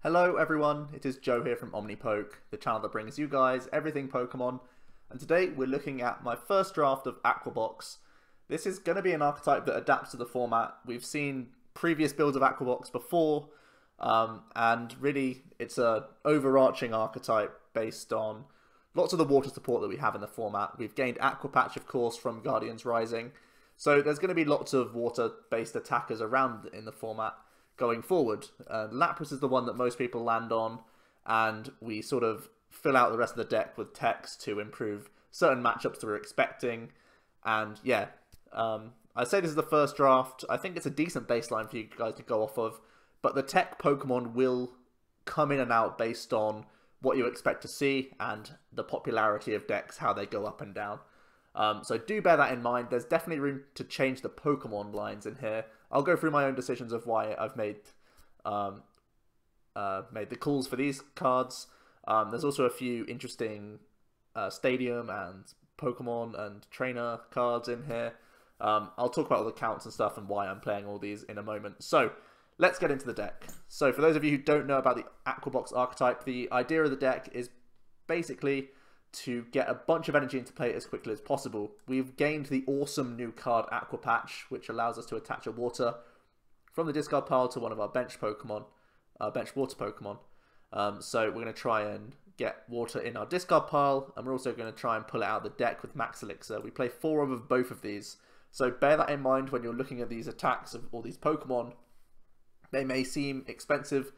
Hello everyone, it is Joe here from Omnipoke, the channel that brings you guys everything Pokemon, and today we're looking at my first draft of Aqua Box. This is going to be an archetype that adapts to the format. We've seen previous builds of Aqua Box before, and really it's an overarching archetype based on lots of the water support that we have in the format. We've gained Aqua Patch, of course, from Guardians Rising, so there's going to be lots of water-based attackers around in the format going forward. Lapras is the one that most people land on, and we sort of fill out the rest of the deck with text to improve certain matchups that we're expecting. And yeah, I'd say this is the first draft. I think it's a decent baseline for you guys to go off of, but the tech Pokemon will come in and out based on what you expect to see and the popularity of decks, how they go up and down. So do bear that in mind. There's definitely room to change the Pokemon lines in here. I'll go through my own decisions of why I've made the calls for these cards. There's also a few interesting Stadium and Pokemon and Trainer cards in here. I'll talk about all the counts and stuff and why I'm playing all these in a moment. So let's get into the deck. So for those of you who don't know about the Aqua Box archetype, the idea of the deck is basically to get a bunch of energy into play as quickly as possible. We've gained the awesome new card Aqua Patch, which allows us to attach a water from the discard pile to one of our bench Pokemon, bench water Pokemon. So we're going to try and get water in our discard pile, and we're also going to try and pull it out of the deck with Max Elixir. We play 4 of both of these, so bear that in mind when you're looking at these attacks of all these Pokemon. They may seem expensive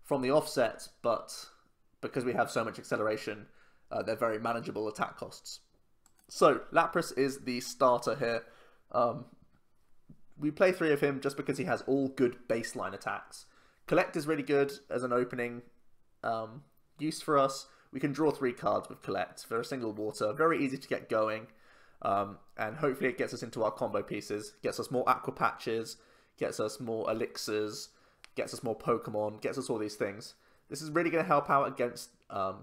from the offset, but because we have so much acceleration, they're very manageable attack costs. So Lapras is the starter here. We play 3 of him just because he has all good baseline attacks. Collect is really good as an opening use for us. We can draw 3 cards with Collect for a single water. Very easy to get going. And hopefully it gets us into our combo pieces. Gets us more Aqua Patches, gets us more Elixirs, gets us more Pokemon, gets us all these things. This is really going to help out against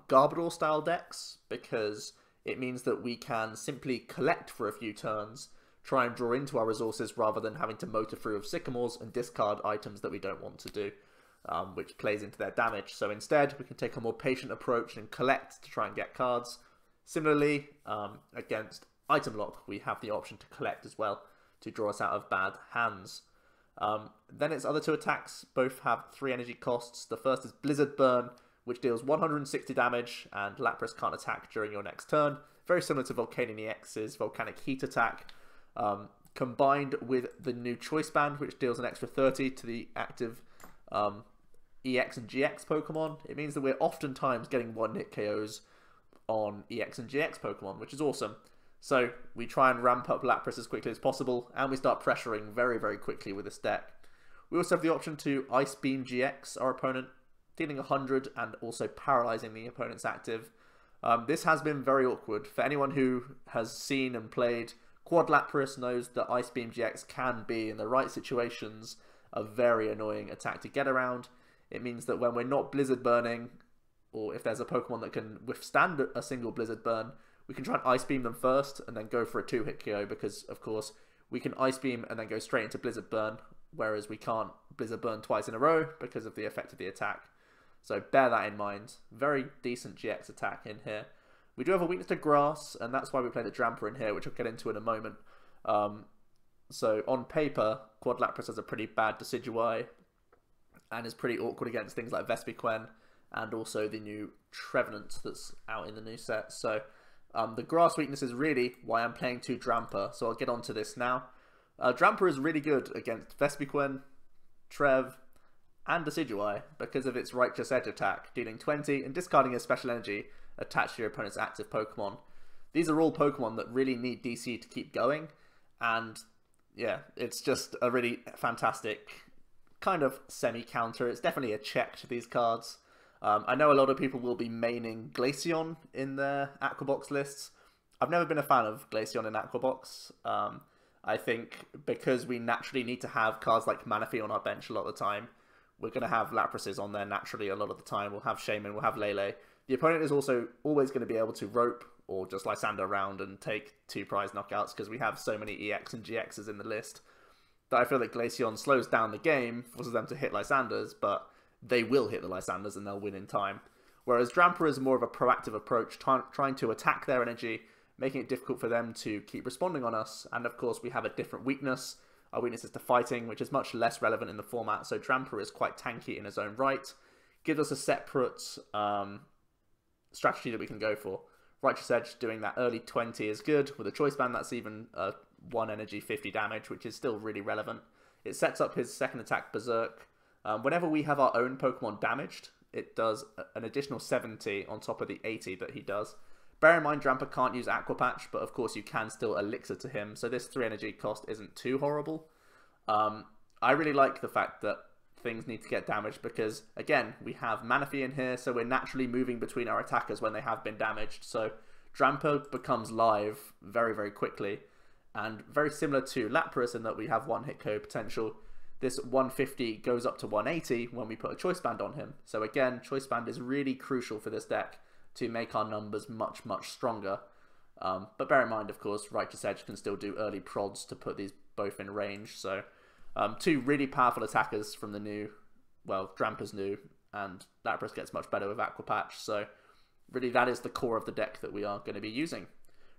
Garbodor style decks, because it means that we can simply collect for a few turns, try and draw into our resources rather than having to motor through with Sycamores and discard items that we don't want to do, which plays into their damage. So instead we can take a more patient approach and collect to try and get cards. Similarly, against Item Lock we have the option to collect as well to draw us out of bad hands. Then its other 2 attacks both have 3 energy costs. The first is Blizzard Burn, which deals 160 damage, and Lapras can't attack during your next turn. Very similar to Shaymin EX's Volcanic Heat attack, combined with the new Choice Band, which deals an extra 30 to the active EX and GX Pokemon. It means that we're oftentimes getting 1-hit KOs on EX and GX Pokemon, which is awesome. So we try and ramp up Lapras as quickly as possible, and we start pressuring very, very quickly with this deck. We also have the option to Ice Beam GX our opponent, dealing 100 and also paralyzing the opponent's active. This has been very awkward. For anyone who has seen and played Quad Lapras knows that Ice Beam GX can be, in the right situations, a very annoying attack to get around. It means that when we're not Blizzard Burning, or if there's a Pokemon that can withstand a single Blizzard Burn, we can try and Ice Beam them first and then go for a 2-hit KO, because, of course, we can Ice Beam and then go straight into Blizzard Burn, whereas we can't Blizzard Burn twice in a row because of the effect of the attack. So bear that in mind. Very decent GX attack in here. We do have a weakness to Grass, and that's why we play the Drampa in here, which I'll get into in a moment. So on paper, Quad Lapras has a pretty bad Decidueye, and is pretty awkward against things like Vespiquen, and also the new Trevenant that's out in the new set. So the Grass weakness is really why I'm playing 2 Drampa, so I'll get onto this now. Drampa is really good against Vespiquen, Trev, and Decidueye because of its Righteous Edge attack, dealing 20 and discarding a special energy attached to your opponent's active Pokemon. These are all Pokemon that really need DC to keep going, and yeah, it's just a really fantastic kind of semi-counter. It's definitely a check to these cards. I know a lot of people will be maining Glaceon in their Aqua Box lists. I've never been a fan of Glaceon in Aqua Box. I think because we naturally need to have cards like Manaphy on our bench a lot of the time, we're going to have Laprases on there naturally a lot of the time. We'll have Shaymin, we'll have Lele. The opponent is also always going to be able to rope or just Lysandre around and take 2 prize knockouts because we have so many EX and GXs in the list that I feel that Glaceon slows down the game, forces them to hit Lysandres, but they will hit the Lysandres and they'll win in time. Whereas Drampa is more of a proactive approach, trying to attack their energy, making it difficult for them to keep responding on us. And of course, we have a different weakness. Our weakness is to fighting, which is much less relevant in the format. So Drampa is quite tanky in his own right. Gives us a separate strategy that we can go for. Righteous Edge doing that early 20 is good. With a Choice Band, that's even 1 energy, 50 damage, which is still really relevant. It sets up his second attack, Berserk. Whenever we have our own Pokemon damaged, it does an additional 70 on top of the 80 that he does. Bear in mind, Drampa can't use Aqua Patch, but of course you can still Elixir to him, so this 3 energy cost isn't too horrible. I really like the fact that things need to get damaged because, again, we have Manaphy in here, so we're naturally moving between our attackers when they have been damaged. So Drampa becomes live very, very quickly, and very similar to Lapras in that we have 1 hit KO potential. This 150 goes up to 180 when we put a Choice Band on him. So again, Choice Band is really crucial for this deck to make our numbers much, much stronger. But bear in mind, of course, Righteous Edge can still do early prods to put these both in range. So 2 really powerful attackers from the new, well, Drampa's new, and Lapras gets much better with Aqua Patch. So really that is the core of the deck that we are going to be using.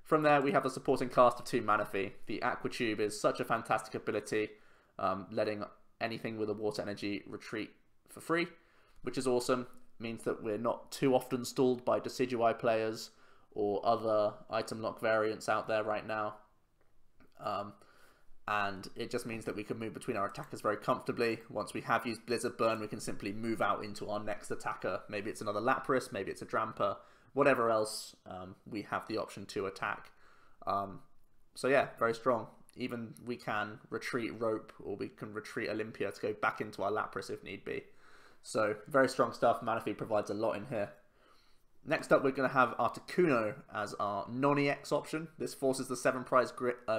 From there, we have the supporting cast of 2 Manaphy. The Aqua Tube is such a fantastic ability, letting anything with a water energy retreat for free, which is awesome. Means that we're not too often stalled by Decidueye players or other item lock variants out there right now. And it just means that we can move between our attackers very comfortably. Once we have used Blizzard Burn, we can simply move out into our next attacker. Maybe it's another Lapras, maybe it's a Drampa, whatever else, we have the option to attack. So yeah, very strong. Even we can retreat Rope, or we can retreat Olympia to go back into our Lapras if need be. So very strong stuff. Manaphy provides a lot in here. Next up, we're going to have Articuno as our non-EX option. This forces the 7 prize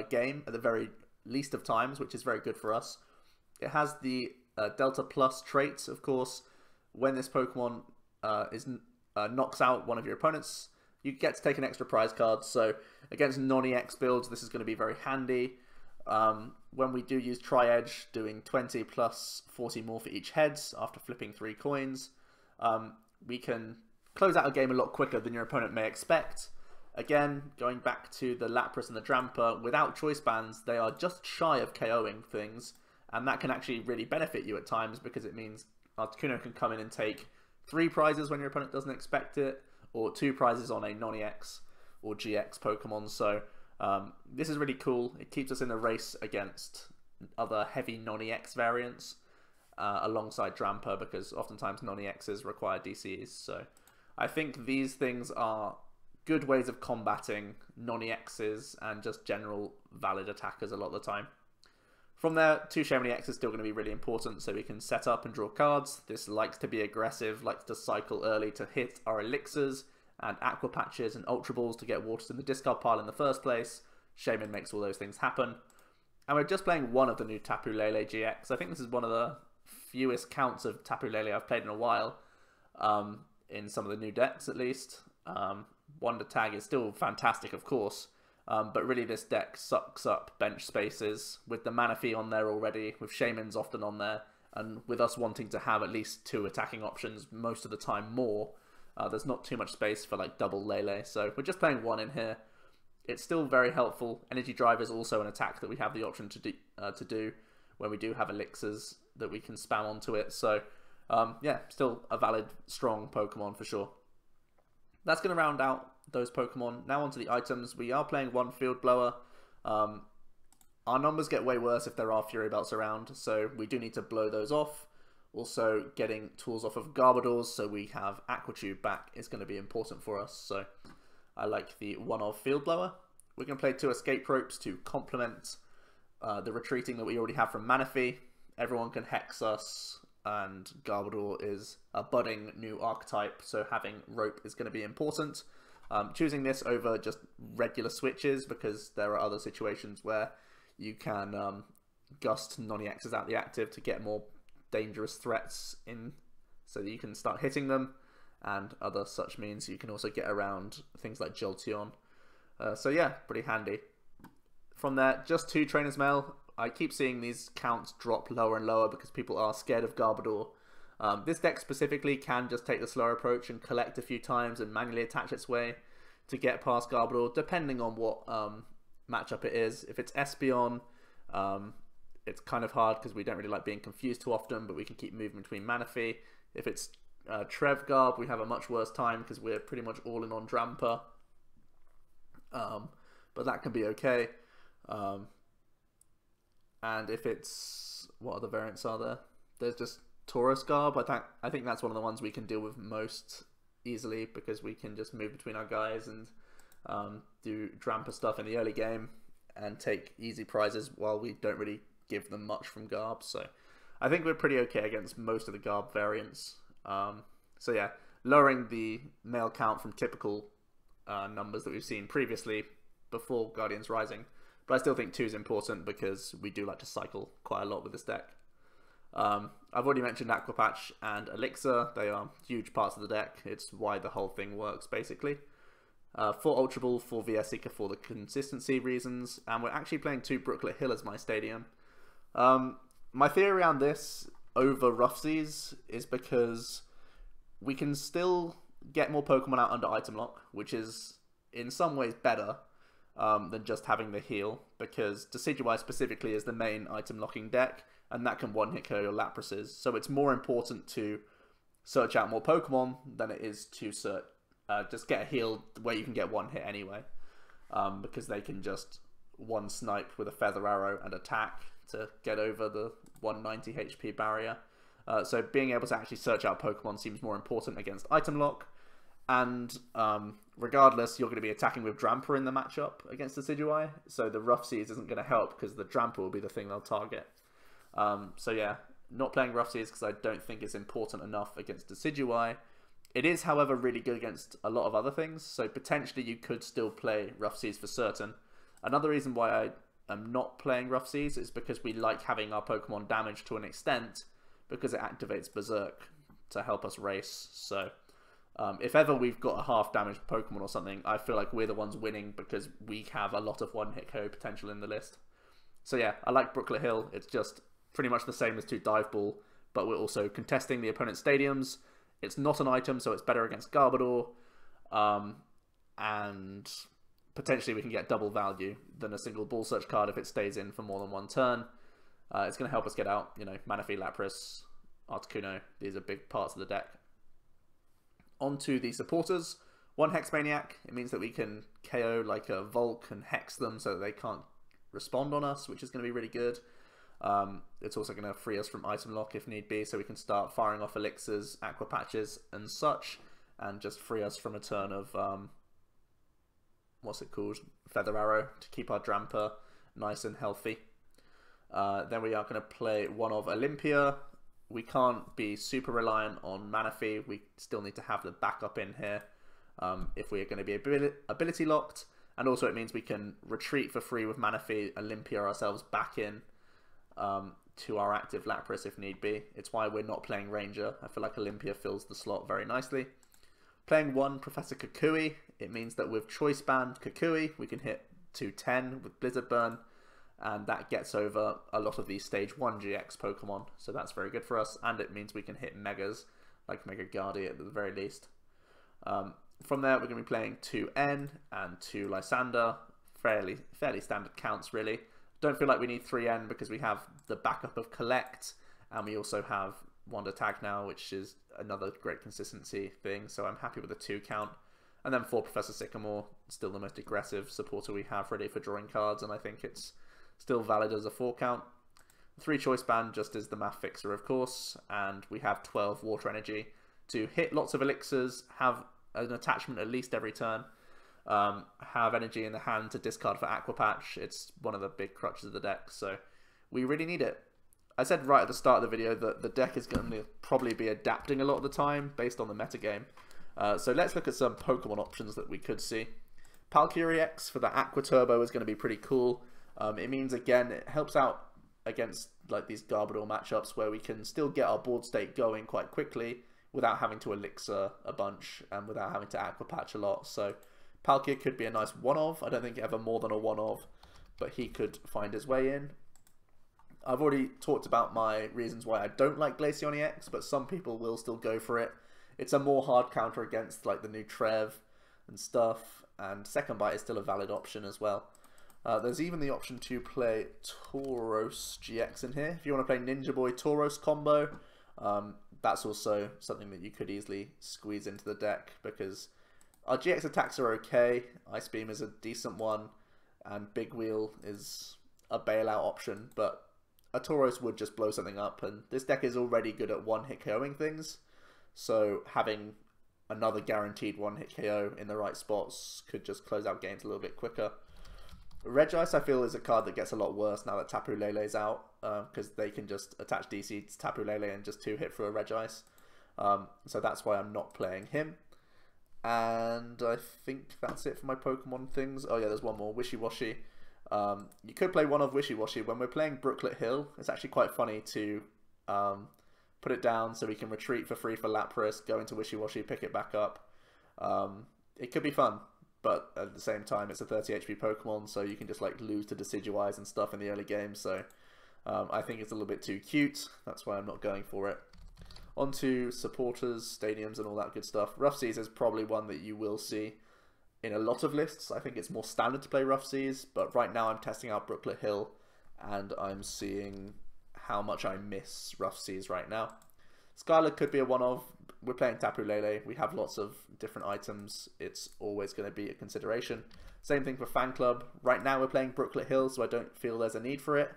game at the very least of times, which is very good for us. It has the Delta Plus traits, of course. When this Pokemon knocks out one of your opponents, you get to take an extra prize card. So against non-EX builds, this is going to be very handy. When we do use Tri-Edge, doing 20 plus 40 more for each heads after flipping 3 coins, we can close out a game a lot quicker than your opponent may expect. Again, going back to the Lapras and the Drampa, without Choice Bands, they are just shy of KOing things, and that can actually really benefit you at times because it means Articuno can come in and take 3 prizes when your opponent doesn't expect it, or 2 prizes on a non-EX or GX Pokemon. So this is really cool. It keeps us in a race against other heavy non-EX variants alongside Drampa, because oftentimes non-EXs require DCs. So I think these things are good ways of combating non-EXs and just general valid attackers a lot of the time. From there, 2 Shaymin EX is still going to be really important, so we can set up and draw cards. This likes to be aggressive, likes to cycle early to hit our Elixirs and Aqua Patches and Ultra Balls to get waters in the discard pile in the first place. Shaymin makes all those things happen. And we're just playing one of the new Tapu Lele GX. I think this is one of the fewest counts of Tapu Lele I've played in a while, in some of the new decks at least. Wonder Tag is still fantastic, of course, but really this deck sucks up bench spaces with the Manaphy on there already, with Shaymin's often on there, and with us wanting to have at least 2 attacking options, most of the time more. There's not too much space for like double Lele, so we're just playing 1 in here. It's still very helpful. Energy Drive is also an attack that we have the option to do when we do have Elixirs that we can spam onto it. So yeah, still a valid, strong Pokemon for sure. That's going to round out those Pokemon. Now onto the items. We are playing 1 Field Blower. Our numbers get way worse if there are Fury Belts around, so we do need to blow those off. Also, getting tools off of Garbodors, so we have Aqua Tube back, is going to be important for us. So I like the 1 of Field Blower. We're going to play 2 Escape Ropes to complement the retreating that we already have from Manaphy. Everyone can Hex us, and Garbodor is a budding new archetype, so having Rope is going to be important. Choosing this over just regular switches, because there are other situations where you can gust non-EXs out the active to get more dangerous threats in, so that you can start hitting them, and other such means you can also get around things like Jolteon. So yeah, pretty handy. From there, just 2 Trainer's Mail. I keep seeing these counts drop lower and lower because people are scared of Garbodor. This deck specifically can just take the slower approach and collect a few times and manually attach its way to get past Garbodor, depending on what matchup it is. If it's Espeon, it's kind of hard because we don't really like being confused too often, but we can keep moving between Manaphy. If it's Trev Garb, we have a much worse time because we're pretty much all in on Drampa. But that can be okay. And if it's... what other variants are there? There's just Taurus Garb. I think that's one of the ones we can deal with most easily because we can just move between our guys and do Drampa stuff in the early game and take easy prizes while we don't really give them much from Garb. So I think we're pretty okay against most of the Garb variants. So yeah, lowering the male count from typical numbers that we've seen previously before Guardians Rising. But I still think 2 is important because we do like to cycle quite a lot with this deck. I've already mentioned Aqua Patch and Elixir. They are huge parts of the deck. It's why the whole thing works, basically. 4 Ultra Ball, 4 VS Seeker for the consistency reasons. And we're actually playing 2 Brooklet Hill as my stadium. My theory around this over Rough Seas is because we can still get more Pokemon out under item lock, which is in some ways better than just having the heal, because Decidueye specifically is the main item locking deck, and that can one-hit KO your Laprases. So it's more important to search out more Pokemon than it is to just get a heal where you can get one hit anyway, because they can just one snipe with a Feather Arrow and attack to get over the 190 HP barrier. So being able to actually search out Pokemon seems more important against item lock. And regardless, you're going to be attacking with Drampa in the matchup against Decidueye, so the Rough Seas isn't going to help because the Drampa will be the thing they'll target. So yeah, not playing Rough Seas because I don't think it's important enough against Decidueye. It is, however, really good against a lot of other things, so potentially you could still play Rough Seas for certain. Another reason why I am not playing Rough Seas is because we like having our Pokemon damaged to an extent, because it activates Berserk to help us race. So if ever we've got a half damaged Pokemon or something, I feel like we're the ones winning because we have a lot of one-hit KO potential in the list. So yeah, I like Brooklet Hill. It's just pretty much the same as 2 Dive Ball, but we're also contesting the opponent's stadiums. It's not an item, so it's better against Garbodor, and potentially we can get double value than a single Ball Search card if it stays in for more than one turn. It's going to help us get out, you know, Manaphy, Lapras, Articuno. These are big parts of the deck. On to the supporters. 1 Hex Maniac. It means that we can KO like a Volk and Hex them so that they can't respond on us, which is going to be really good. It's also going to free us from item lock if need be, so we can start firing off Elixirs, Aqua Patches and such, and just free us from a turn of, what's it called? Feather Arrow, to keep our Drampa nice and healthy. Then we are going to play 1 of Olympia. We can't be super reliant on Manaphy. We still need to have the backup in here if we are going to be ability locked. And also it means we can retreat for free with Manaphy, Olympia ourselves back in to our active Lapras if need be. It's why we're not playing Ranger. I feel like Olympia fills the slot very nicely. Playing 1 Professor Kukui. It means that with Choice Band Kukui, we can hit 210 with Blizzard Burn, and that gets over a lot of these Stage 1 GX Pokemon, so that's very good for us, and it means we can hit Megas, like Mega Guardi at the very least. From there, we're going to be playing 2 N and 2 Lysandre, fairly standard counts really. Don't feel like we need 3 N because we have the backup of Collect, and we also have Wonder Tag now, which is another great consistency thing, so I'm happy with the 2 count. And then 4 Professor Sycamore, still the most aggressive supporter we have ready for drawing cards, and I think it's still valid as a 4 count. 3 Choice Band just is the math fixer, of course, and we have 12 Water Energy to hit lots of Elixirs, have an attachment at least every turn, have energy in the hand to discard for Aqua Patch. It's one of the big crutches of the deck, so we really need it. I said right at the start of the video that the deck is going to probably be adapting a lot of the time based on the metagame. So let's look at some Pokemon options that we could see. Lapras EX for the Aqua Turbo is going to be pretty cool. It means, again, it helps out against like these Garbodor matchups where we can still get our board state going quite quickly without having to Elixir a bunch and without having to Aqua Patch a lot. So Palkia could be a nice one-of. I don't think ever more than a one-of, but he could find his way in. I've already talked about my reasons why I don't like Glaceon EX, but some people will still go for it. It's a more hard counter against like the new Trev and stuff, and Second Bite is still a valid option as well. There's even the option to play Tauros GX in here. If you want to play Ninja Boy Tauros combo, that's also something that you could easily squeeze into the deck, because our GX attacks are okay, Ice Beam is a decent one, and Big Wheel is a bailout option, but a Tauros would just blow something up, and this deck is already good at one-hit KOing things, so having another guaranteed one-hit KO in the right spots could just close out games a little bit quicker. Regice, I feel, is a card that gets a lot worse now that Tapu Lele's out, because they can just attach DC to Tapu Lele and just 2-hit through a Regice. So that's why I'm not playing him. And I think that's it for my Pokemon things. Oh yeah, there's one more, Wishy Washy. You could play one of Wishy Washy. When we're playing Brooklet Hill, it's actually quite funny to put it down so we can retreat for free for Lapras, go into Wishy Washy, pick it back up. It could be fun. But at the same time, it's a 30 HP Pokemon, so you can just like lose to Decidueyes and stuff in the early game. So I think it's a little bit too cute. That's why I'm not going for it. On to supporters, stadiums, and all that good stuff. Rough Seas is probably one that you will see in a lot of lists. I think it's more standard to play Rough Seas, but right now I'm testing out Brooklet Hill, and I'm seeing how much I miss Rough Seas right now. Skylar could be a one-of. We're playing Tapu Lele. We have lots of different items. It's always going to be a consideration. Same thing for Fan Club. Right now we're playing Brooklet Hill, so I don't feel there's a need for it.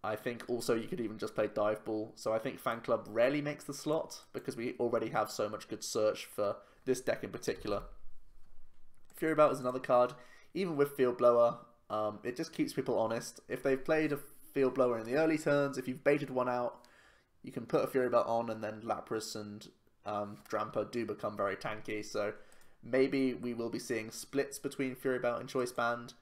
I think also you could even just play Dive Ball. So I think Fan Club rarely makes the slot because we already have so much good search for this deck in particular. Fury Belt is another card. Even with Field Blower, it just keeps people honest. If they've played a Field Blower in the early turns, if you've baited one out, you can put a Fury Belt on, and then Lapras and Drampa do become very tanky. So maybe we will be seeing splits between Fury Belt and Choice Band.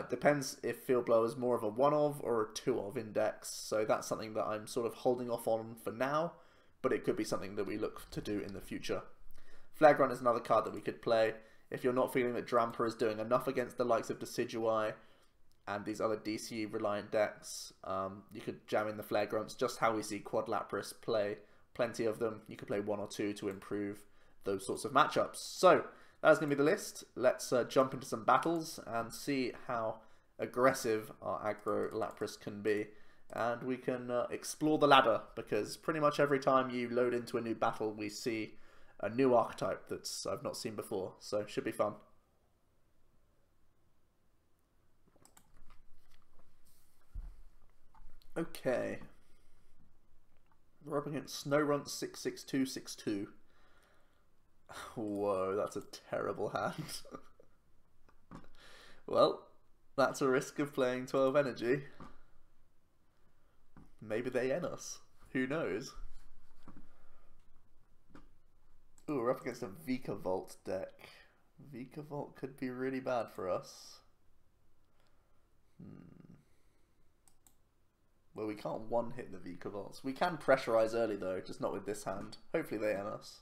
Depends if Field Blower is more of a one-of or a two-of index. So that's something that I'm sort of holding off on for now, but it could be something that we look to do in the future. Flagrant is another card that we could play. If you're not feeling that Drampa is doing enough against the likes of Decidueye and these other DC-reliant decks, you could jam in the Flagrants, just how we see Quad Lapras play. Plenty of them. You could play one or two to improve those sorts of matchups. So, that's going to be the list. Let's jump into some battles and see how aggressive our aggro Lapras can be. And we can explore the ladder, because pretty much every time you load into a new battle, we see a new archetype that I've not seen before. So, it should be fun. Okay, we're up against Snowrunt 66262. Whoa, that's a terrible hand. Well, that's a risk of playing 12 energy. Maybe they end us. Who knows? Ooh, we're up against a Vikavolt deck. Vikavolt could be really bad for us. Well, we can't one-hit the Vikavolts. We can pressurize early, though, just not with this hand. Hopefully they end us.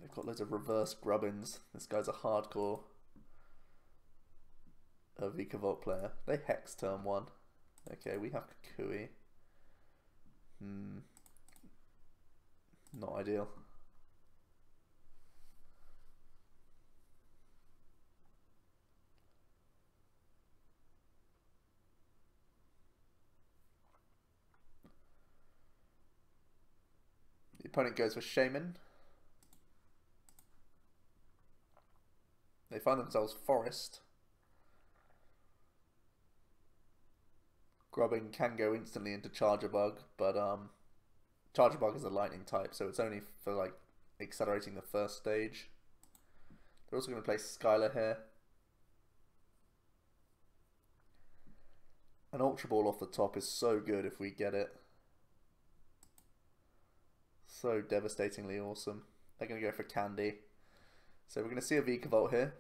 They've got loads of reverse Grubbins. This guy's a hardcore Vikavolt player. They Hex turn 1. Okay, we have Kukui. Not ideal. The opponent goes for Shaymin. They find themselves Forest. Grubbing can go instantly into Charger Bug, but Charger Bug is a lightning type, so it's only for like accelerating the first stage. They're also going to play Skylar here. An Ultra Ball off the top is so good if we get it. So devastatingly awesome. They're going to go for Candy. So we're going to see a Vikavolt here.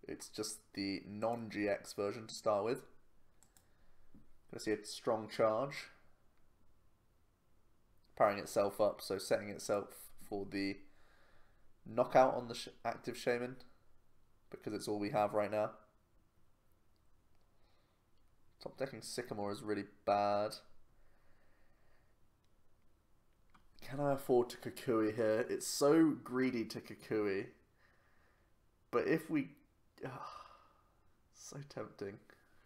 It's just the non-GX version to start with. Going to see a strong charge. Powering itself up, so setting itself for the knockout on the active Shaymin. because it's all we have right now. Top decking Sycamore is really bad. Can I afford to Kukui here? It's so greedy to Kukui. But if we... so tempting.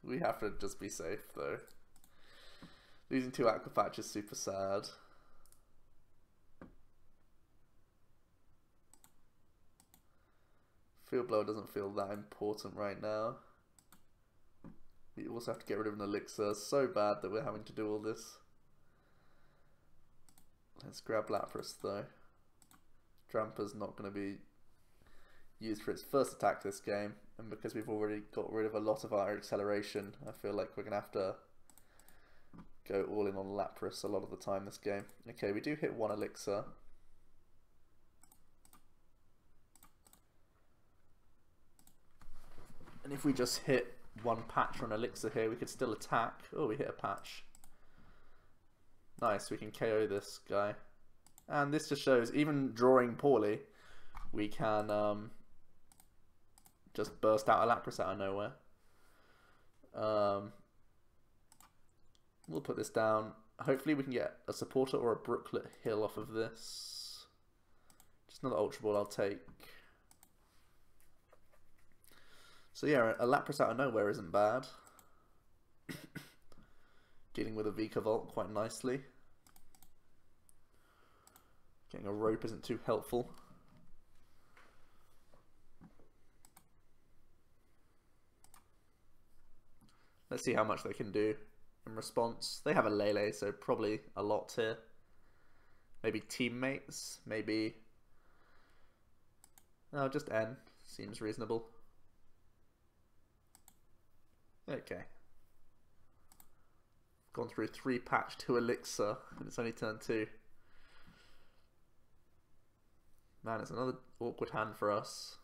We have to just be safe though. Losing 2 Aqua Patch is super sad. Field Blower doesn't feel that important right now. We also have to get rid of an Elixir. So bad that we're having to do all this. Let's grab Lapras though. Drampa's not going to be used for its first attack this game, and because we've already got rid of a lot of our acceleration, I feel like we're going to have to go all in on Lapras a lot of the time this game. Okay, we do hit 1 Elixir. And if we just hit 1 patch or an Elixir here, we could still attack. Oh, we hit a patch. Nice, we can KO this guy. And this just shows, even drawing poorly, we can just burst out a Lapras out of nowhere. We'll put this down. Hopefully we can get a supporter or a Brooklet Hill off of this. Just another Ultra Ball I'll take. So yeah, a Lapras out of nowhere isn't bad. Dealing with a Vikavolt quite nicely. Getting a rope isn't too helpful. Let's see how much they can do in response. They have a Lele, so probably a lot here. Maybe teammates, maybe... No, just N. Seems reasonable. Okay. Gone through 3 patch, 2 Elixir, and it's only turn 2. Man, it's another awkward hand for us.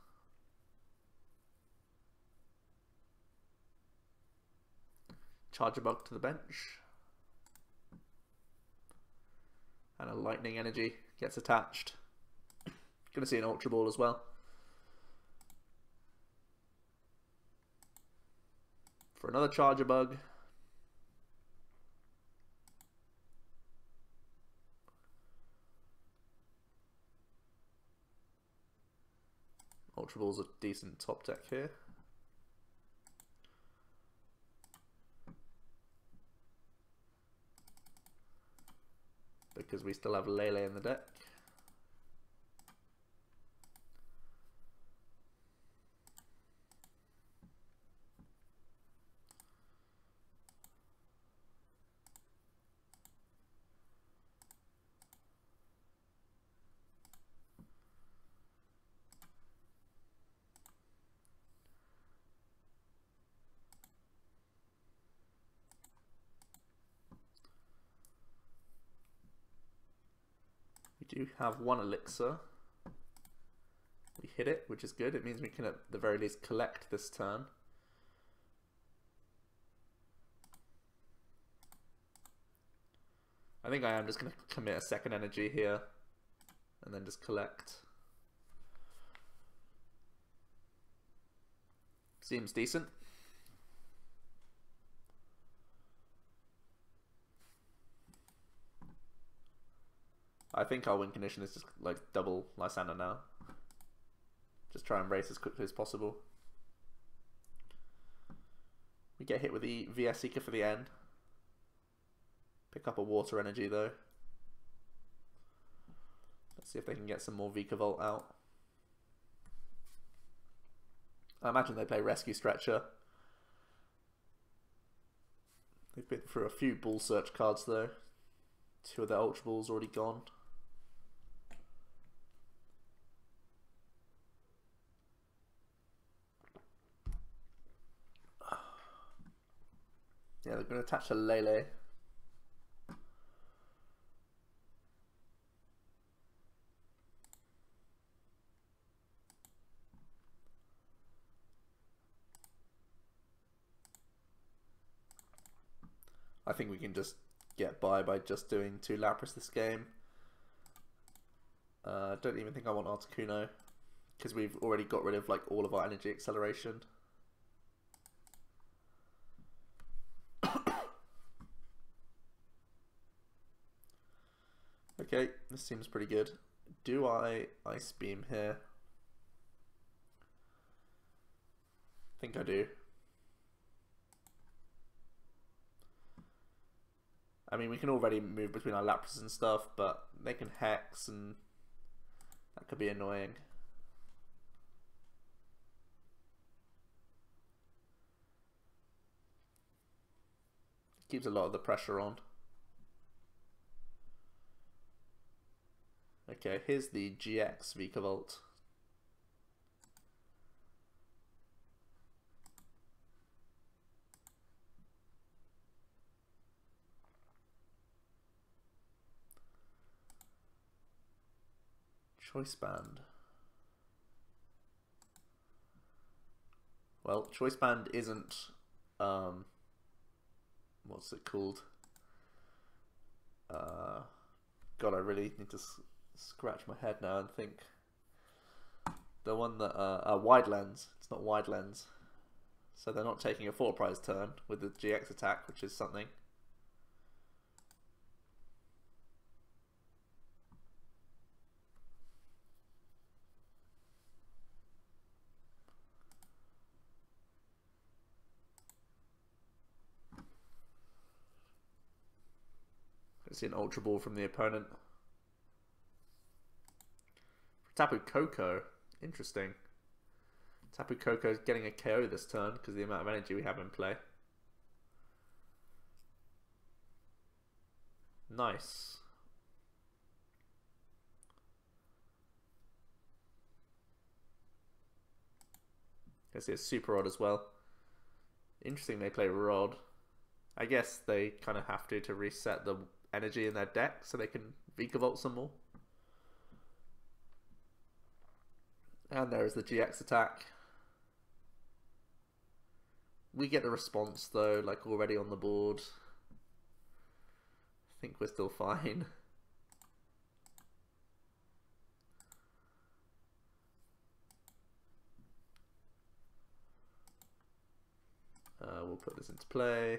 Charge a bug to the bench. And a lightning energy gets attached. Gonna see an Ultra Ball as well. For another Charger Bug. Ultra Ball's a decent top deck here. Because we still have Lele in the deck. We do have 1 Elixir. We hit it, which is good. It means we can at the very least collect this turn. I think I am just going to commit a second energy here and then just collect. Seems decent. I think our win condition is just like double Lysandre now. Just try and race as quickly as possible. We get hit with the VS Seeker for the end. Pick up a water energy though. Let's see if they can get some more Vikavolt out. I imagine they play Rescue Stretcher. They've been through a few Ball Search cards though. 2 of their Ultra Balls already gone. Yeah, they're going to attach a Lele. I think we can just get by just doing 2 Lapras this game. Don't even think I want Articuno. because we've already got rid of like all of our energy acceleration. Okay, this seems pretty good. Do I Ice Beam here? I think I do. I mean, we can already move between our Lapras and stuff, but they can Hex, and that could be annoying. Keeps a lot of the pressure on. Okay, here's the GX Vikavolt. Choice Band. Well, Choice Band isn't, what's it called? God, I really need to scratch my head now and think. The one that, Wide Lens. It's not Wide Lens. So they're not taking a 4-prize turn with the GX attack, which is something. See an Ultra Ball from the opponent. Tapu Koko, interesting. Tapu Koko is getting a KO this turn because of the amount of energy we have in play. Nice. I see a Super Rod as well. Interesting they play Rod. I guess they kind of have to reset the energy in their deck so they can Vikavolt some more. And there is the GX attack. We get the response though, like already on the board. I think we're still fine. We'll put this into play.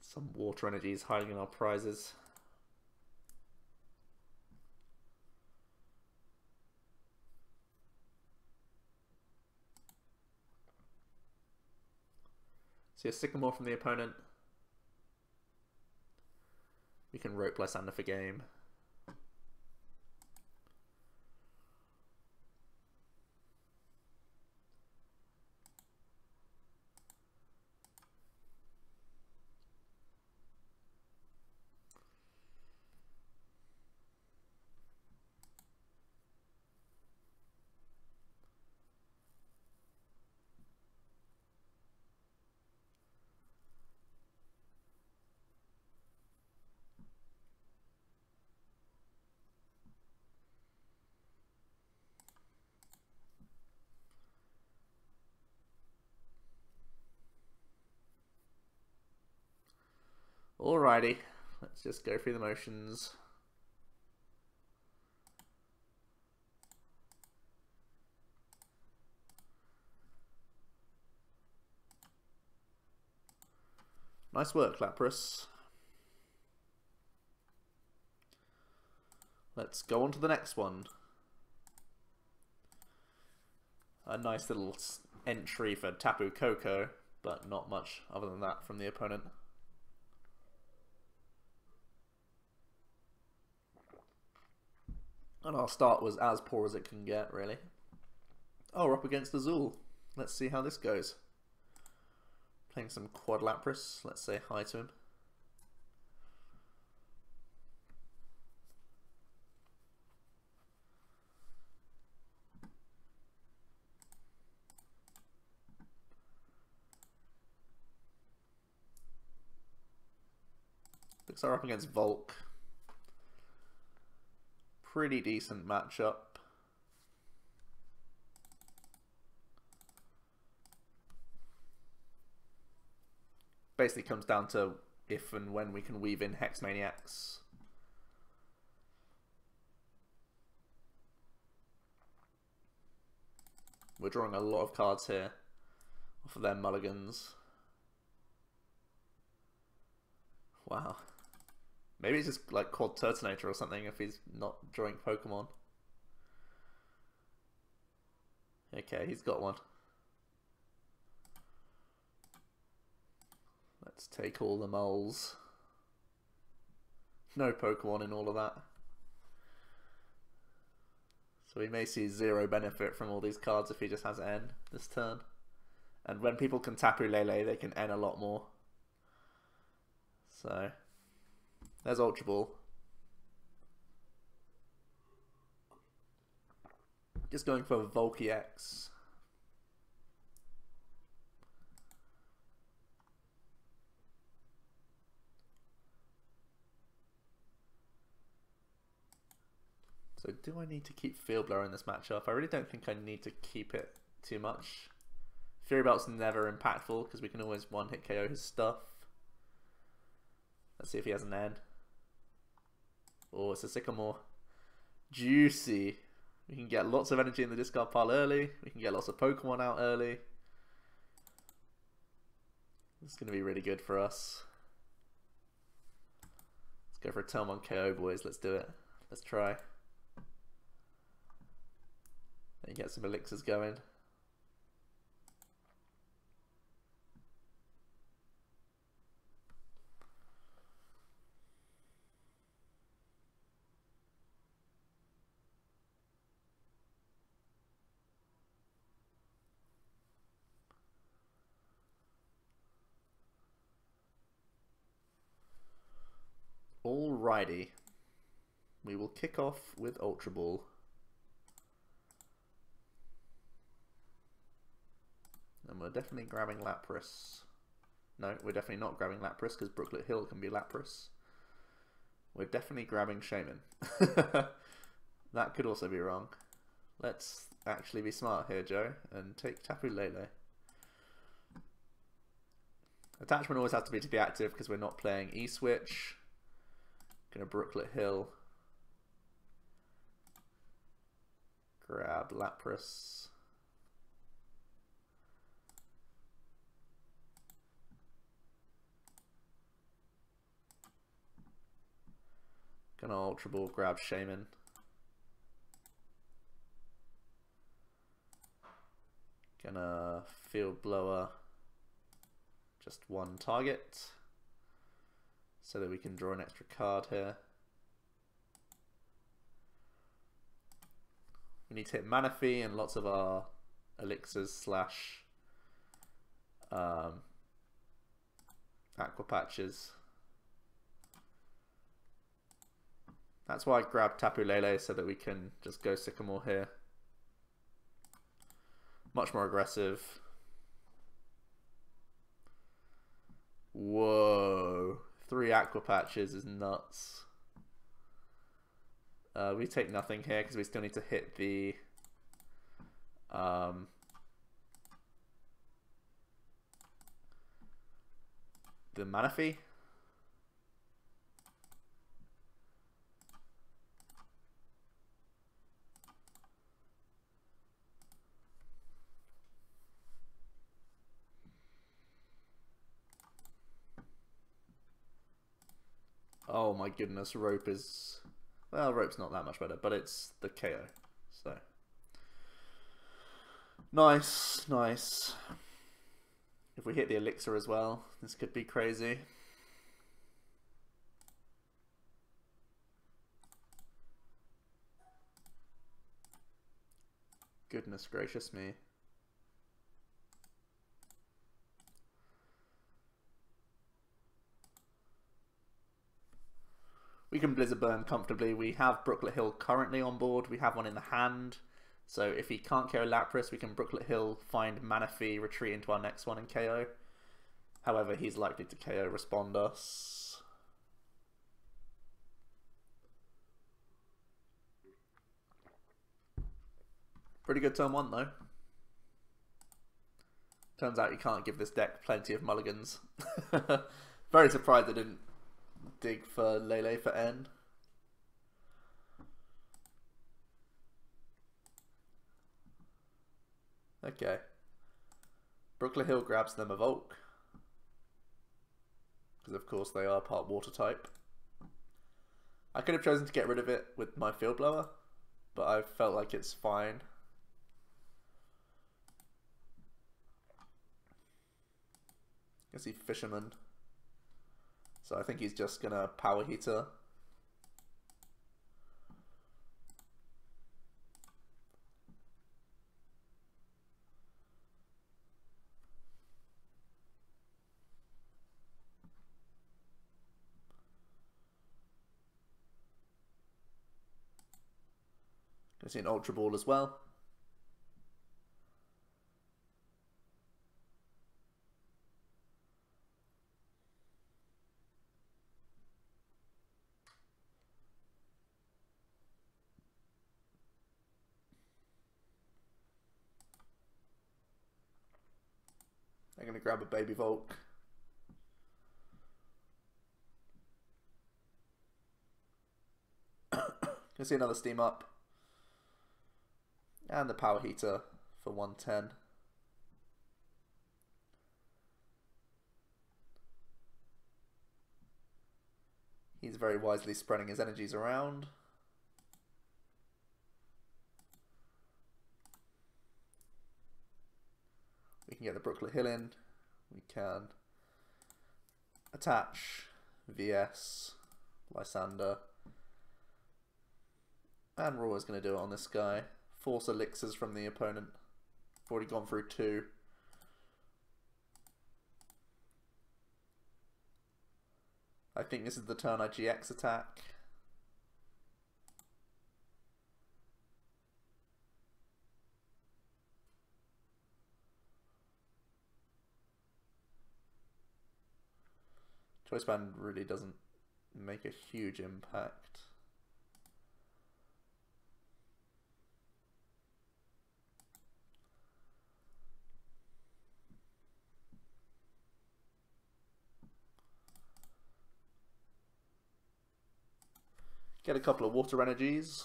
Some water energy is hiding in our prizes. See a Sycamore from the opponent. We can rope Lysandre for game. Alrighty, let's just go through the motions. Nice work, Lapras. Let's go on to the next one. A nice little entry for Tapu Koko, but not much other than that from the opponent. And our start was as poor as it can get, really. Oh, we're up against Azul. Let's see how this goes. Playing some Quad Lapras. Let's say hi to him. Looks like we're up against Volk. pretty decent matchup. Basically comes down to if and when we can weave in Hex Maniacs. We're drawing a lot of cards here off of their mulligans. Wow. Maybe it's just like Quad Turtonator or something if he's not drawing Pokemon. Okay, he's got one. Let's take all the moles. No Pokemon in all of that. So we may see zero benefit from all these cards if he just has N this turn. And when people can Tapu Lele, they can N a lot more. So, there's Ultra Ball. Just going for Volk EX. So do I need to keep Field Blower in this matchup? I really don't think I need to keep it too much. Fury Belt's never impactful because we can always one-hit KO his stuff. Let's see if he has an N. Oh, it's a Sycamore. Juicy. We can get lots of energy in the discard pile early. We can get lots of Pokemon out early. This is going to be really good for us. Let's go for a turn 1 KO, boys. Let's do it. Let's try. Then get some elixirs going. Alrighty. We will kick off with Ultra Ball. And we're definitely grabbing Lapras. No, we're definitely not grabbing Lapras because Brooklet Hill can be Lapras. We're definitely grabbing Shaymin. That could also be wrong. Let's actually be smart here, Joe, and take Tapu Lele. Attachment always has to be to the active because we're not playing E-Switch. Gonna Brooklet Hill. Grab Lapras. Gonna Ultra Ball, grab Shaymin. Gonna Field Blower. Just one target. So that we can draw an extra card here. We need to hit Manaphy and lots of our elixirs slash Aqua Patches. That's why I grabbed Tapu Lele so that we can just go Sycamore here. Much more aggressive. Whoa. 3 Aqua Patches is nuts. We take nothing here because we still need to hit the Manaphy. Oh my goodness, Rope is... Well, Rope's not that much better, but it's the KO, so... Nice, nice. If we hit the Elixir as well, this could be crazy. Goodness gracious me. We can Blizzard Burn comfortably. We have Brooklet Hill currently on board. We have one in the hand. So if he can't KO Lapras, we can Brooklet Hill, find Manaphy, retreat into our next one and KO. However, he's likely to KO Respond us. Pretty good turn 1 though. Turns out you can't give this deck plenty of mulligans. Very surprised they didn't dig for Lele for N. Okay. Brooklet Hill grabs them a Volk. Because of course they are part water type. I could have chosen to get rid of it with my Field Blower, but I felt like it's fine. I see Fisherman. So I think he's just gonna Power Heater. I see an Ultra Ball as well. I'm going to grab a Baby Volk. Can see another Steam Up. And the Power Heater for 110. He's very wisely spreading his energies around. We can get the Brooklet Hill in. We can attach VS, Lysandre. And we're always going to do it on this guy. Force elixirs from the opponent. I've already gone through 2. I think this is the turn I GX attack. Choice Band really doesn't make a huge impact. Get a couple of water energies.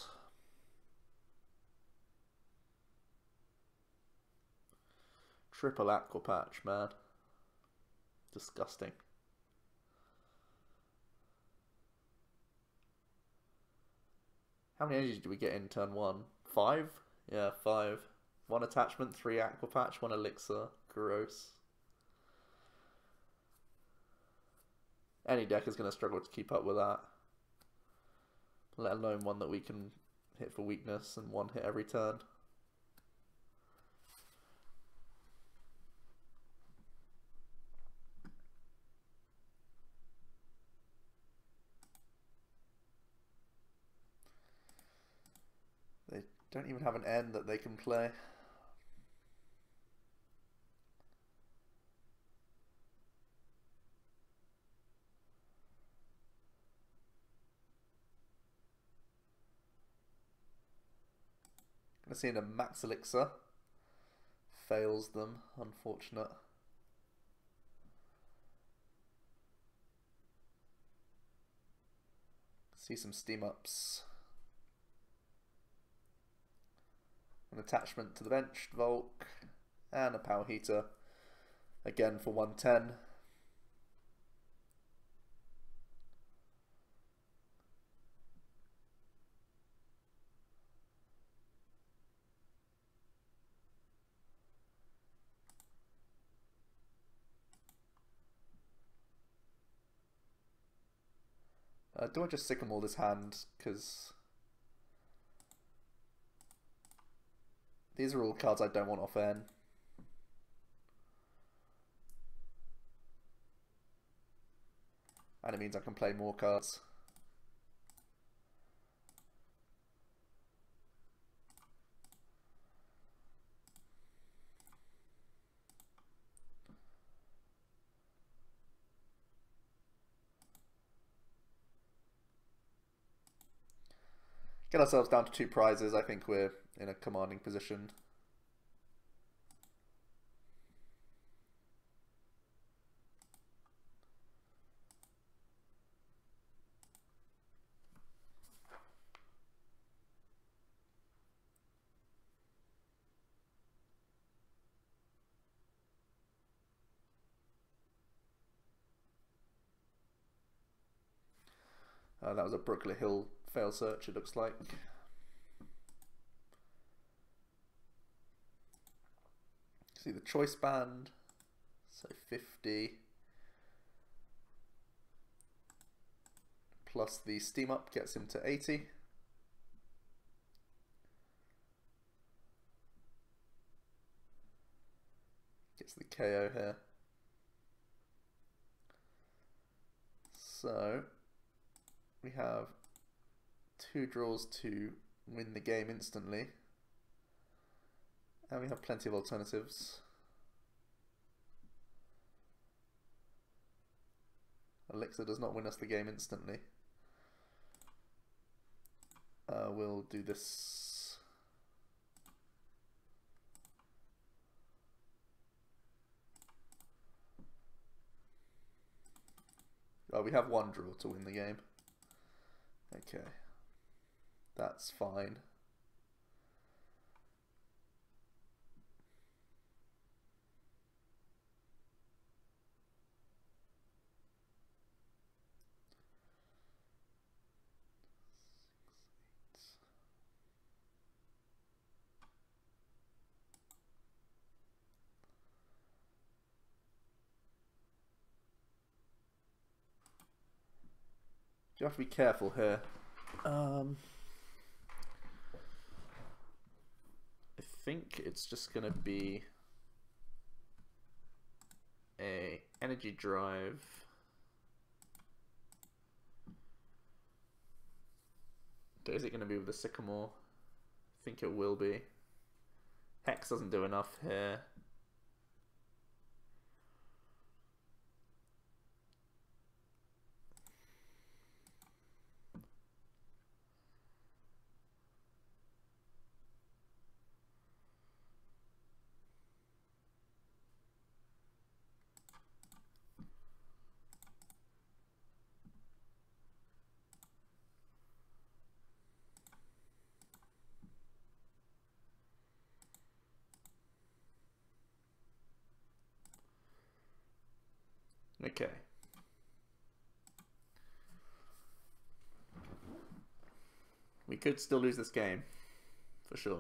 Triple Aqua Patch, man. Disgusting. How many energies do we get in turn 1? 5? Yeah, 5. 1 attachment, 3 Aqua Patch, 1 elixir. Gross. Any deck is going to struggle to keep up with that. Let alone one that we can hit for weakness and 1 hit every turn. They don't even have an N that they can play. I've seen a Max Elixir. Fails them, unfortunate. See some Steam Ups. An attachment to the bench, Volk, and a Power Heater. Again for 110. Do I just Sycamore this hand? Because these are all cards I don't want off N. And it means I can play more cards. get ourselves down to 2 prizes. I think we're in a commanding position. That was a Brooklet Hill fail search, it looks like. See the choice band, so 50. Plus the steam up gets him to 80. Gets the KO here. So we have 2 draws to win the game instantly. And we have plenty of alternatives. Elixir does not win us the game instantly. We'll do this. Oh, we have 1 draw to win the game. Okay, that's fine. You have to be careful here. I think it's just going to be a energy drive. Is it going to be with the Sycamore? I think it will be. Hex doesn't do enough here. Okay. We could still lose this game, for sure.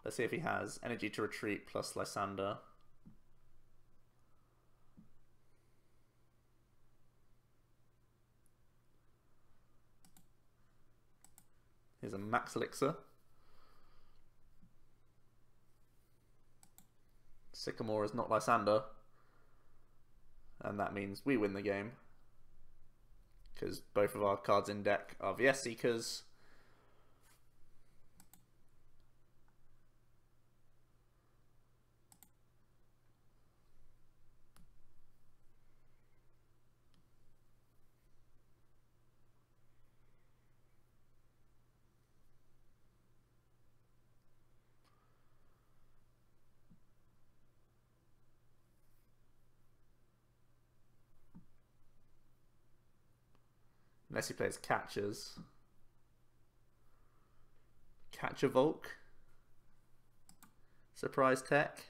Let's see if he has energy to retreat plus Lysandre. Here's a Max Elixir. Sycamore is not Lysandre, and that means we win the game because both of our cards in deck are VS Seekers. Unless he plays catchers. Catcher Volk. Surprise tech.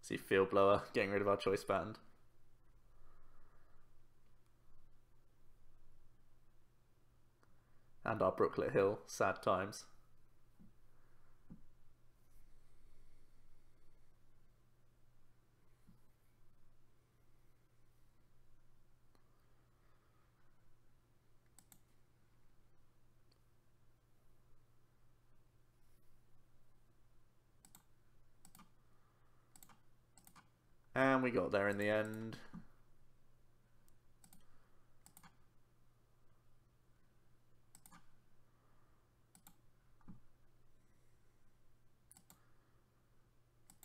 See Field Blower getting rid of our choice band. And our Brooklet Hill, sad times. And we got there in the end.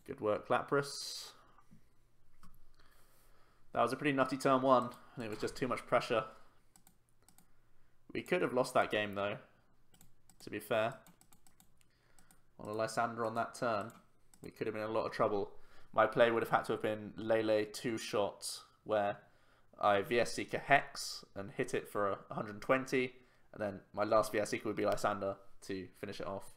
Good work, Lapras. That was a pretty nutty turn one, and it was just too much pressure. We could have lost that game though, to be fair. On a Lysandre on that turn, we could have been in a lot of trouble. My play would have had to have been Lele 2-shot, where I VS Seeker Hex and hit it for 120, and then my last VS Seeker would be Lysandre to finish it off.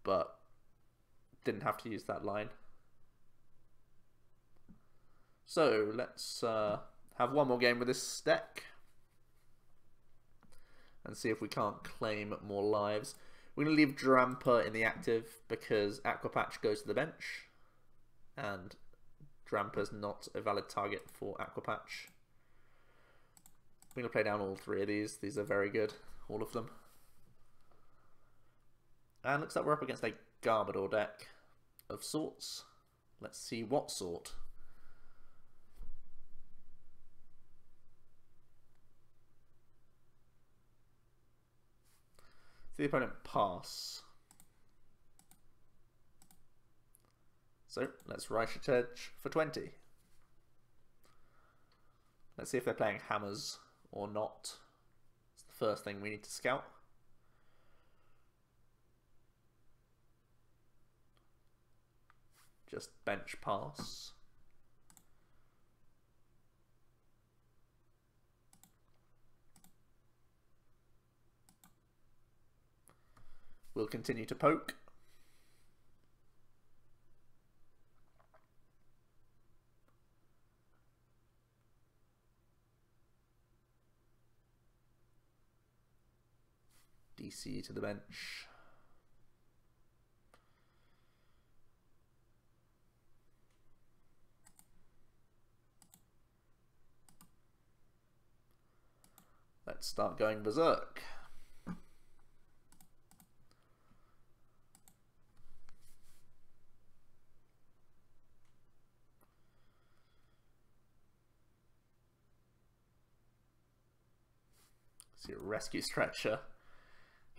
But didn't have to use that line. So let's have one more game with this deck and see if we can't claim more lives. We're going to leave Drampa in the active because Aqua Patch goes to the bench, and Drampa's not a valid target for Aqua Patch. We're going to play down all three of these. These are very good, all of them. And looks like we're up against a Garbodor deck of sorts. Let's see what sort. The opponent pass. So let's right edge for 20. Let's see if they're playing hammers or not. It's the first thing we need to scout. Just bench pass. We'll continue to poke. DC to the bench. Let's start going berserk. See a rescue stretcher.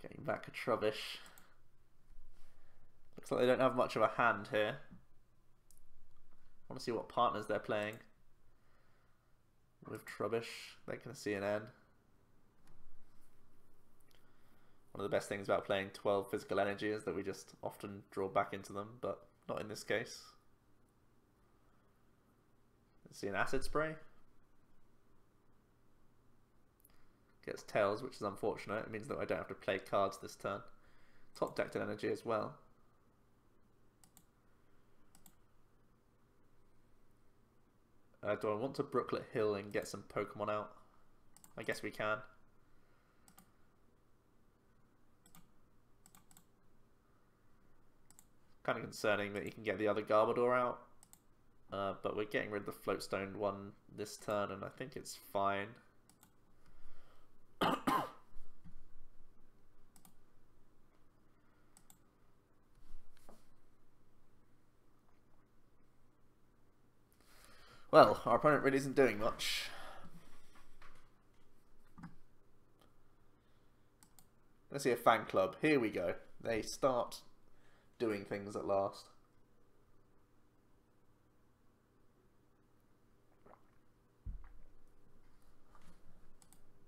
Getting back a Trubbish. Looks like they don't have much of a hand here. I want to see what partners they're playing. With Trubbish, they can see an N. One of the best things about playing 12 physical energy is that we just often draw back into them, but not in this case. Let's see an acid spray. Gets tails, which is unfortunate. It means that I don't have to play cards this turn. Top decked an energy as well. Do I want to Brooklet Hill and get some Pokemon out? I guess we can. Kind of concerning that you can get the other Garbodor out. But we're getting rid of the Floatstone one this turn, and I think it's fine. Well, our opponent really isn't doing much. Let's see a fan club. Here we go. They start doing things at last.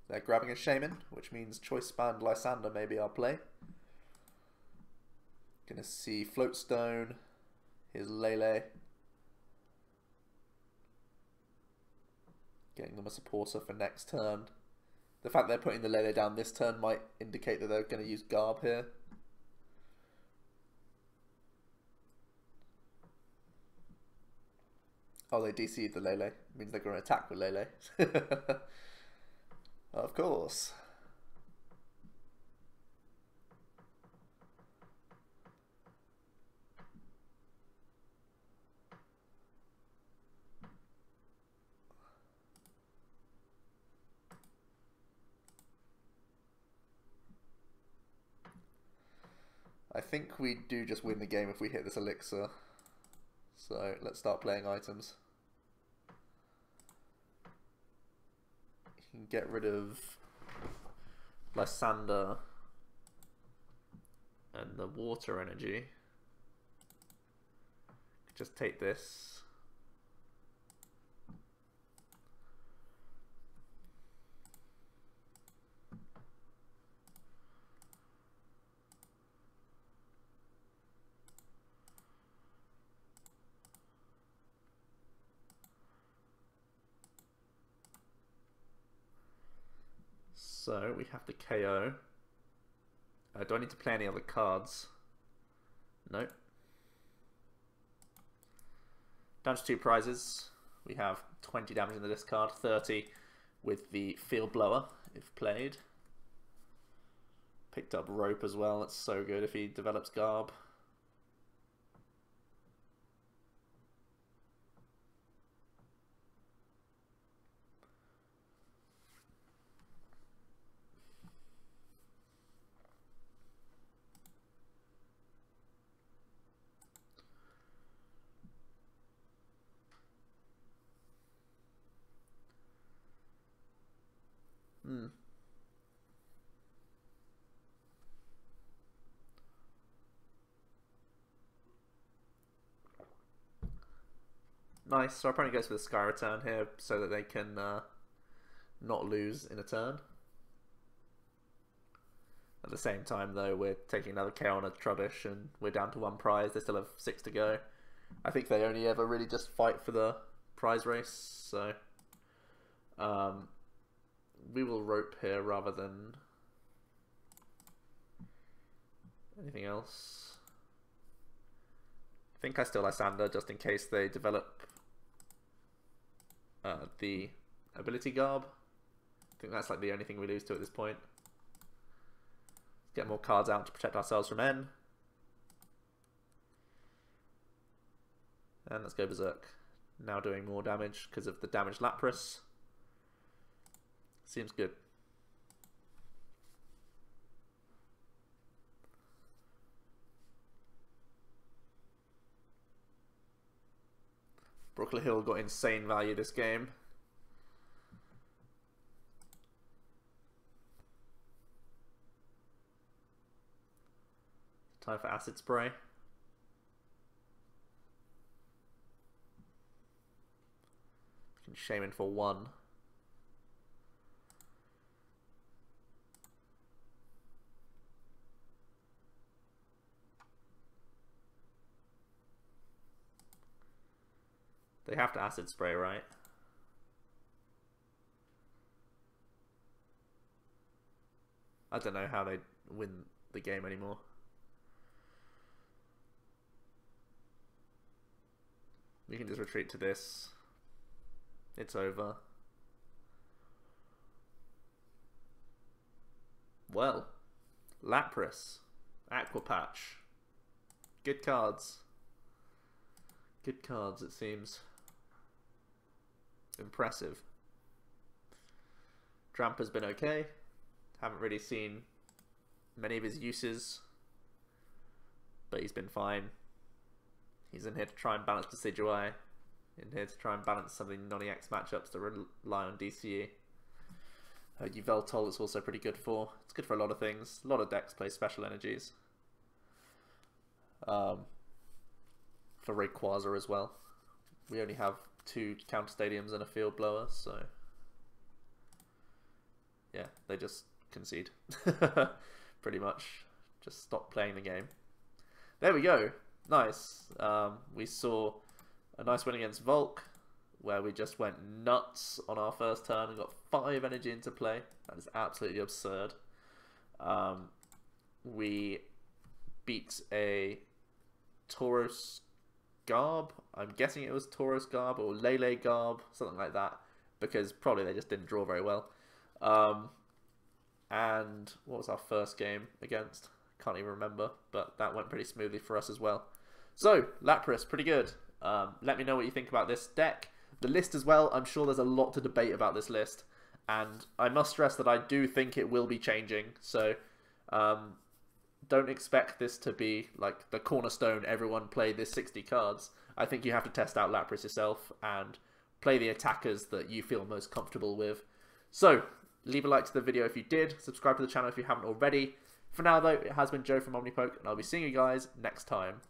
They're grabbing a Shaymin, which means Choice Band Lysandre may be our play. Gonna see Floatstone. Here's Lele. Getting them a supporter for next turn. The fact they're putting the Lele down this turn might indicate that they're going to use Garb here. Oh, they DC'd the Lele. It means they're going to attack with Lele. Of course. I think we do just win the game if we hit this elixir. So let's start playing items. You can get rid of Lysandre and the water energy. Just take this. So we have to KO. Do I need to play any other cards? Nope. Down to 2 prizes. We have 20 damage in the discard, 30 with the Field Blower if played. Picked up Rope as well, that's so good if he develops Garb. Nice, so our opponent goes for the Sky Return here so that they can not lose in a turn. At the same time though, we're taking another KO on a Trubbish and we're down to 1 prize, they still have 6 to go. I think they only ever really just fight for the prize race, so we will Rope here rather than anything else. I think I still Lysandre just in case they develop the ability Garb. I think that's like the only thing we lose to at this point. Let's get more cards out to protect ourselves from N. And let's go Berserk. Now doing more damage because of the damaged Lapras. Seems good. Brooklet Hill got insane value this game. Time for Acid Spray. Can Shaymin for 1. They have to Acid Spray, right? I don't know how they win the game anymore. We can just retreat to this. It's over. Well, Lapras, Aqua Patch. Good cards. Good cards, it seems. Impressive. Drampa's been okay. Haven't really seen many of his uses, but he's been fine. He's in here to try and balance Decidueye. In here to try and balance some of the non-EX matchups that rely on DCE. Yveltal is also pretty good for. It's good for a lot of things. A lot of decks play special energies. For Rayquaza as well. We only have 2 counter stadiums and a Field Blower, so yeah, they just concede. Pretty much. Just stop playing the game. There we go. Nice. We saw a nice win against Volk, where we just went nuts on our first turn and got 5 energy into play. That is absolutely absurd. We beat a Tauros Garb. I'm guessing it was Tauros Garb or Lele Garb, something like that, because probably they just didn't draw very well. And what was our first game against? Can't even remember, but that went pretty smoothly for us as well. So, Lapras, pretty good. Let me know what you think about this deck. The list as well, I'm sure there's a lot to debate about this list. And I must stress that I do think it will be changing. So, don't expect this to be like the cornerstone, everyone play this 60 cards. I think you have to test out Lapras yourself and play the attackers that you feel most comfortable with. So, leave a like to the video if you did. Subscribe to the channel if you haven't already. For now, though, it has been Joe from Omnipoke, and I'll be seeing you guys next time.